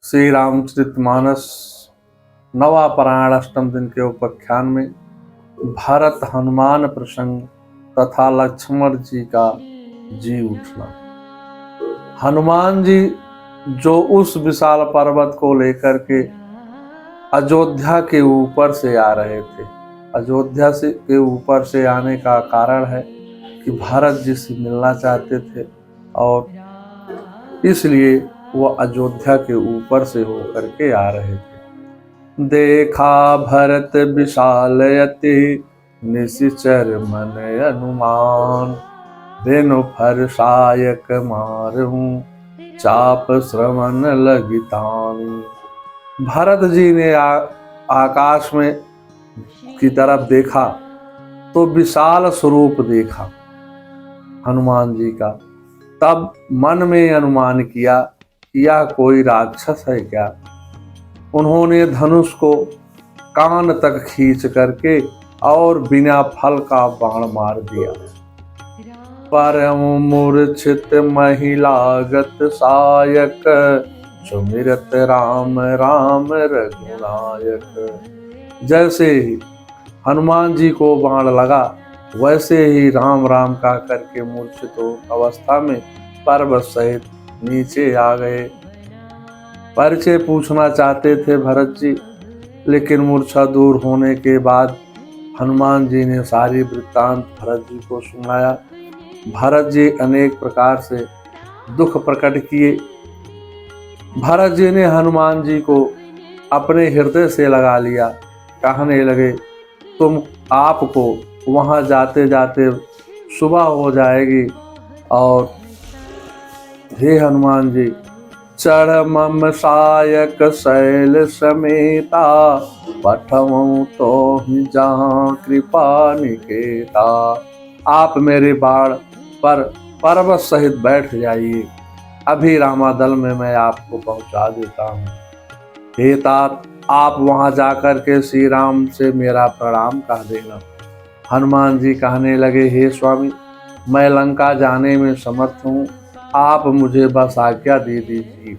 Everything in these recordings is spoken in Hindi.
श्री रामचरितमानस नवा पारायण अष्टम दिन के उपाख्यान में भरत हनुमान प्रसंग तथा लक्ष्मण जी का जी उठना। हनुमान जी जो उस विशाल पर्वत को लेकर के अयोध्या के ऊपर से आ रहे थे। अयोध्या से के ऊपर से आने का कारण है कि भरत जी से मिलना चाहते थे और इसलिए वह अयोध्या के ऊपर से होकर के आ रहे थे। देखा भरत विशाल अति निशिचर मन अनुमान, बेनु फर सायक मारूं चाप श्रवण लगितान। भरत जी ने आकाश में की तरफ देखा तो विशाल स्वरूप देखा हनुमान जी का। तब मन में अनुमान किया यह कोई राक्षस है क्या। उन्होंने धनुष को कान तक खींच करके और बिना फल का बाण मार दिया। परम मूर्छित महिलागत सायक, सुमिरत राम राम रघुनायक। जैसे ही हनुमान जी को बाण लगा वैसे ही राम राम का करके मूर्छित अवस्था में पर्वत सहित नीचे आ गए। परिचय पूछना चाहते थे भरत जी, लेकिन मूर्छा दूर होने के बाद हनुमान जी ने सारी वृत्तांत भरत जी को सुनाया। भरत जी अनेक प्रकार से दुख प्रकट किए। भरत जी ने हनुमान जी को अपने हृदय से लगा लिया। कहने लगे, तुम आपको वहां जाते जाते सुबह हो जाएगी और हे हनुमान जी, चढ़ मम सायक शैल समेता, पठमु तो ही जहाँ कृपा निकेता। आप मेरे बाण पर पर्वत सहित बैठ जाइए, अभी रामादल में मैं आपको पहुंचा देता हूँ। हे तात, आप वहां जाकर के श्री राम से मेरा प्रणाम कह देना। हनुमान जी कहने लगे, हे स्वामी, मैं लंका जाने में समर्थ हूँ, आप मुझे बस आज्ञा दे दीजिए,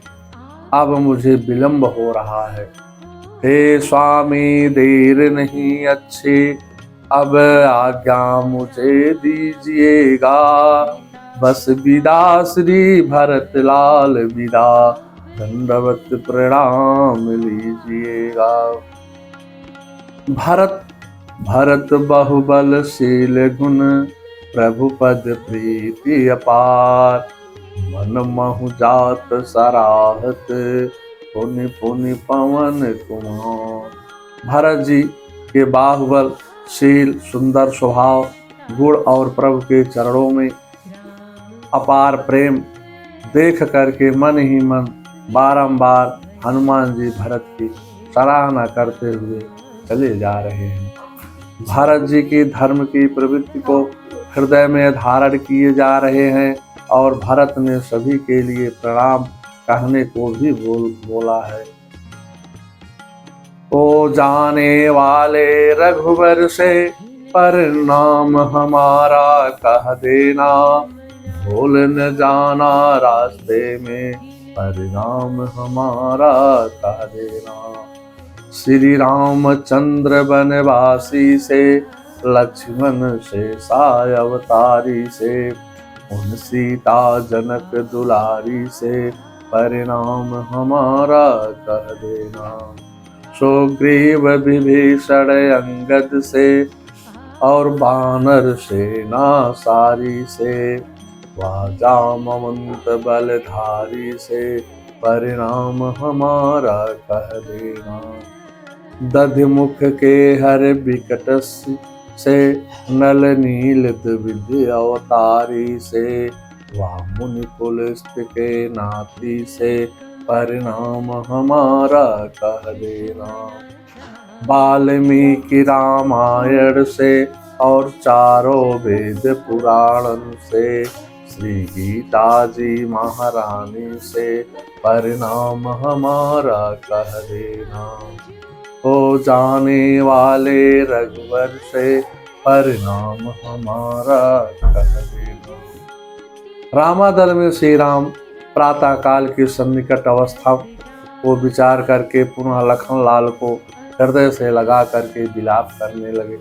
अब मुझे विलंब हो रहा है। हे स्वामी, देर नहीं अच्छी, अब आज्ञा मुझे दीजिएगा, बस विदा श्री भरत लाल विदा, दंडवत प्रणाम लीजिएगा। भरत बहुबलशील गुण, प्रभु पद प्रीति अपार, मन महु जात सराहत, पुनि पुनि पवन कुमार। भरत जी के बाहुबल, शील, सुंदर स्वभाव, गुण और प्रभु के चरणों में अपार प्रेम देख करके मन ही मन बारंबार हनुमान जी भरत की सराहना करते हुए चले जा रहे हैं। भरत जी की धर्म की प्रवृत्ति को हृदय में धारण किए जा रहे हैं और भरत ने सभी के लिए प्रणाम कहने को भी बोला है। ओ जाने वाले रघुवर से परिणाम हमारा कह देना, भूल न जाना रास्ते में परिणाम हमारा कह देना। श्री रामचंद्र बनवासी से, लक्ष्मण से साय अवतारी से, उन सीता जनक दुलारी से परिणाम हमारा कह देना। सुग्रीव विभीषण अंगद से और बानर सेना सारी से, जामवंत बलधारी से परिणाम हमारा कह देना। दधिमुख के हर विकट से, नल नील द्विविध अवतारी से, वामुनि पुलस्त के नाती से परिणाम हमारा कह देना। वाल्मीकि रामायण से और चारों वेद पुराण से, श्री गीता जी महारानी से परिणाम हमारा कह देना। हो जाने वाले रघुवर से परिणाम हमारा कह देना। रामादल में श्री राम प्रातः काल की सन्निकट अवस्था वो विचार करके पुनः लखन लाल को हृदय से लगा करके विलाप करने लगे।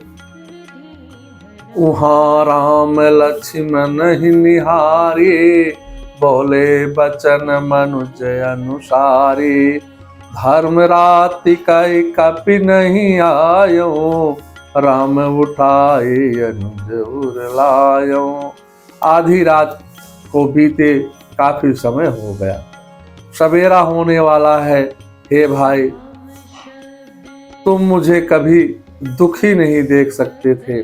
वहाँ राम लक्ष्मण ही निहारे, बोले बचन मनुज अनुसारे। धर्म राति कई कपि नहीं आयो, राम उठाए अनुज उर लायो। आधी रात को बीते काफी समय हो गया, सवेरा होने वाला है। हे भाई, तुम मुझे कभी दुखी नहीं देख सकते थे।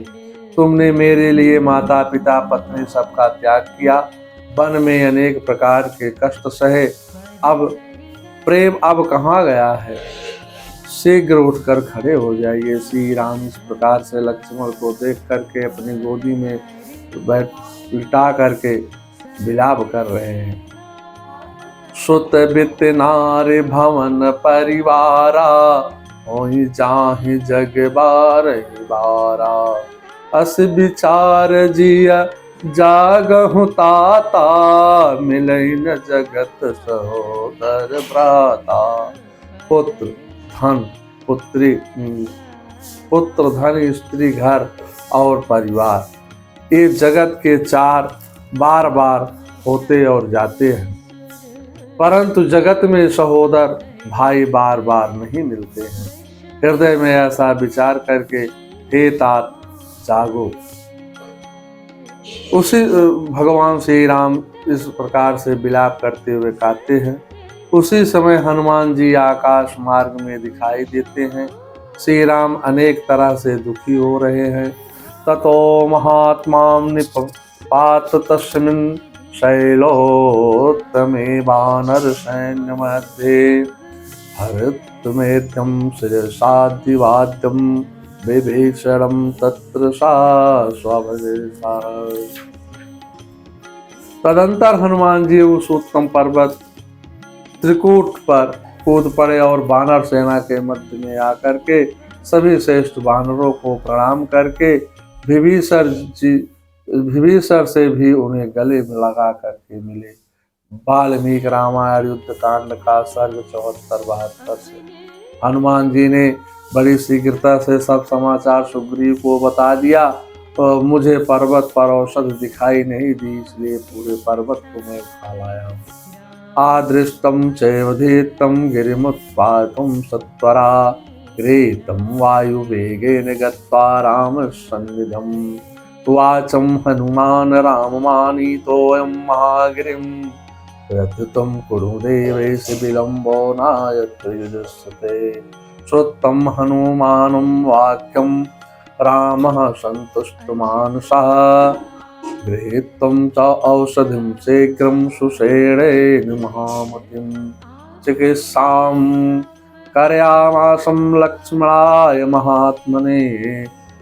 तुमने मेरे लिए माता पिता पत्नी सबका त्याग किया, वन में अनेक प्रकार के कष्ट सहे। अब प्रेम अब कहाँ गया है? शीघ्र उठकर खड़े हो जाइए। श्री राम इस प्रकार से लक्ष्मण को देख करके अपनी गोदी में लिटा करके विलाप कर रहे हैं। सुत बित नार भवन परिवारा, होई जाहि जग बारहि बारा। अस विचार जिया जागहु ताता, मिलई न जगत सहोदर भ्राता। पुत्र धन पुत्री, पुत्र धन स्त्री घर और परिवार, ये जगत के चार बार बार होते और जाते हैं, परंतु जगत में सहोदर भाई बार बार नहीं मिलते हैं। हृदय में ऐसा विचार करके हे तात जागो। उसी भगवान श्री राम इस प्रकार से विलाप करते हुए गाते हैं। उसी समय हनुमान जी आकाश मार्ग में दिखाई देते हैं। श्री राम अनेक तरह से दुखी हो रहे हैं। ततो महात्मां निपात तस्मिन् शैलोत्तमे वानर सैन्य मध्ये। हरतमेत्यं शिरसादिवाद्यं, विभीषणं तत्र सा स्वभजेता। तदंतर हनुमान जी उस उत्तम पर्वत त्रिकूट पर कूद पड़े और वानर सेना के मध्य में आकर के सभी श्रेष्ठ वानरों को प्रणाम करके विभीषण से भी उन्हें गले में लगा करके मिले। वाल्मीकि रामायण युद्ध कांड का सर्ग 74-72 से। हनुमान जी ने बड़ी शीघ्रता से सब समाचार सुग्रीव को बता दिया। मुझे पर्वत पर औषध दिखाई नहीं दी, इसलिए पूरे पर्वत को मैं खा लाया हूँ। आदृष्टं चैवधीतं गिरिमुत्पातं सत्वरा, ग्रेतं वायुवेगेन गत्वा रामसन्निधम्। वाचं हनुमान राममानीतोऽयं महागिरिं, प्रत्युतं कुरु देवेश विलम्बो नायत्र युजस्यते। श्रुतं हनुमानं वाक्यं रामः सन्तुष्टमानसः, गृहीत्वं च औषधिं शीघ्रं सुषेणेन महामतिं। चिकित्सां करयामासं लक्ष्मणाय महात्मने,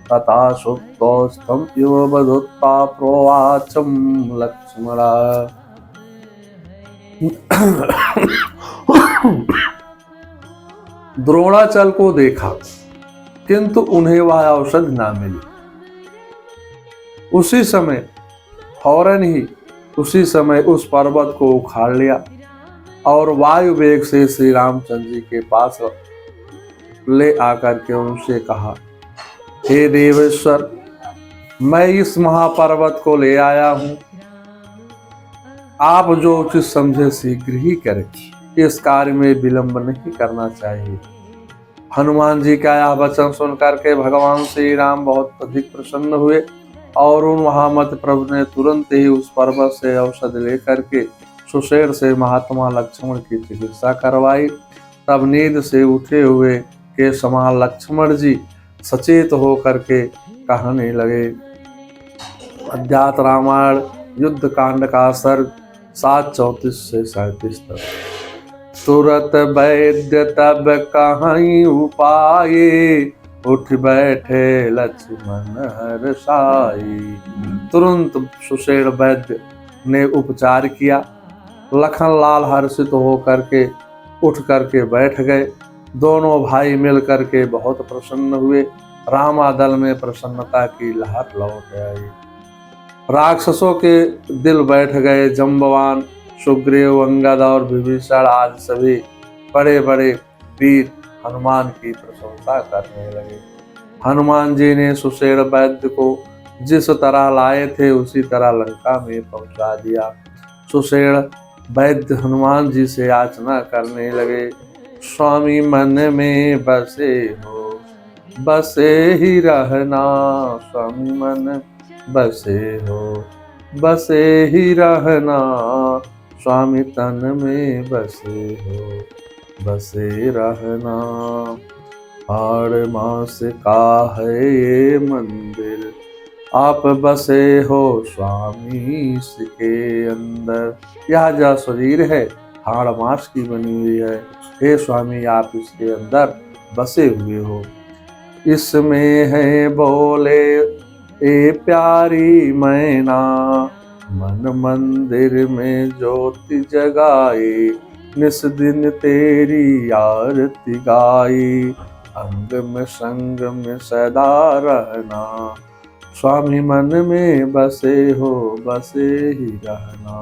तथा सुप्तोऽस्तं इव वधूत्वा प्रोवाचं लक्ष्मणा। द्रोणाचल को देखा, किंतु उन्हें वह औषध ना मिली। उसी समय फौरन ही उसी समय उस पर्वत को उखाड़ लिया और वायु वेग से श्री रामचंद्र जी के पास ले आकर के उनसे कहा, हे देवेश्वर, मैं इस महापर्वत को ले आया हूं, आप जो उचित समझे शीघ्र ही करें, इस कार्य में विलंब नहीं करना चाहिए। हनुमान जी का यह वचन सुनकर के भगवान श्री राम बहुत अधिक प्रसन्न हुए और उन महामत प्रभु ने तुरंत ही उस पर्वत से औषध लेकर के सुषेण से महात्मा लक्ष्मण की चिकित्सा करवाई। तब नींद से उठे हुए के समान लक्ष्मण जी सचेत होकर के कहने लगे। अध्यात्म रामायण युद्ध कांड का सर्ग 7:34 से 37 तक। तुरत वैद्य तब कहीं उपाये, उठ बैठे लक्ष्मण हर्षाई। तुरंत सुषेण वैद्य ने उपचार किया। लखन लाल हर्षित होकर के उठ करके बैठ गए। दोनों भाई मिल करके बहुत प्रसन्न हुए। रामादल में प्रसन्नता की लहर लौट आई। राक्षसों के दिल बैठ गए। जम्बवान, सुग्रीव, अंगद और विभीषण आज सभी बड़े बड़े वीर हनुमान की प्रशंसा करने लगे। हनुमान जी ने सुषेण वैद्य को जिस तरह लाए थे उसी तरह लंका में पहुंचा दिया। सुषेण वैद्य हनुमान जी से याचना करने लगे, स्वामी मन में बसे हो बसे ही रहना, स्वामी मन बसे हो बसे ही रहना, स्वामी तन में बसे हो बसे रहना। 8 मास का है ये मंदिर, आप बसे हो स्वामी इसके अंदर। यह जो शरीर है 8 मास की बनी हुई है, हे स्वामी आप इसके अंदर बसे हुए हो। इसमें है बोले ए प्यारी मैना, मन मंदिर में ज्योति जगाए, निस दिन तेरी आरती गाई, अंग में संग में सदा रहना, स्वामी मन में बसे हो बसे ही रहना।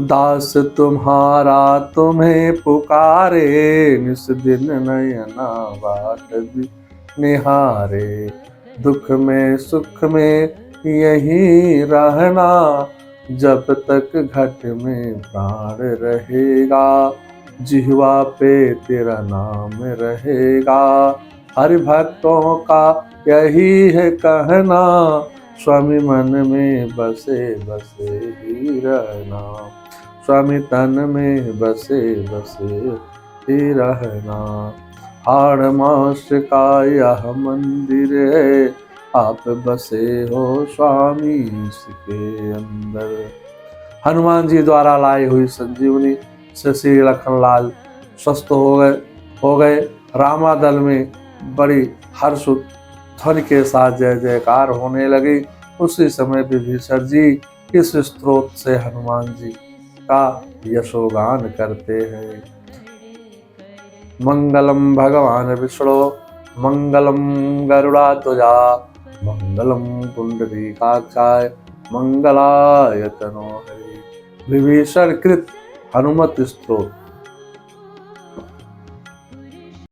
दास तुम्हारा तुम्हें पुकारे, निस दिन नयना बाट निहारे, दुख में सुख में यही रहना, जब तक घट में प्राण रहेगा, जिह्वा पे तेरा नाम रहेगा, हरि भक्तों का यही है कहना, स्वामी मन में बसे बसे ही रहना, स्वामी तन में बसे बसे ही रहना। 8 मास का यह मंदिर है, आप बसे हो स्वामी इसके अंदर। हनुमान जी द्वारा लाई हुई संजीवनी से श्री लखनलाल स्वस्थ हो गए। रामादल में बड़ी हर्ष ध्वनि के साथ जय जयकार होने लगी। उसी समय विभीषण जी इस स्तोत्र से हनुमान जी का यशोगान करते हैं। मंगलम भगवान विष्णु मंगलम गरुड़ाध्वजा, मंगलम पुंडरीकाक्षाय मंगलाय तनोहरि। विभीषण कृत हनुमत स्तोत्र।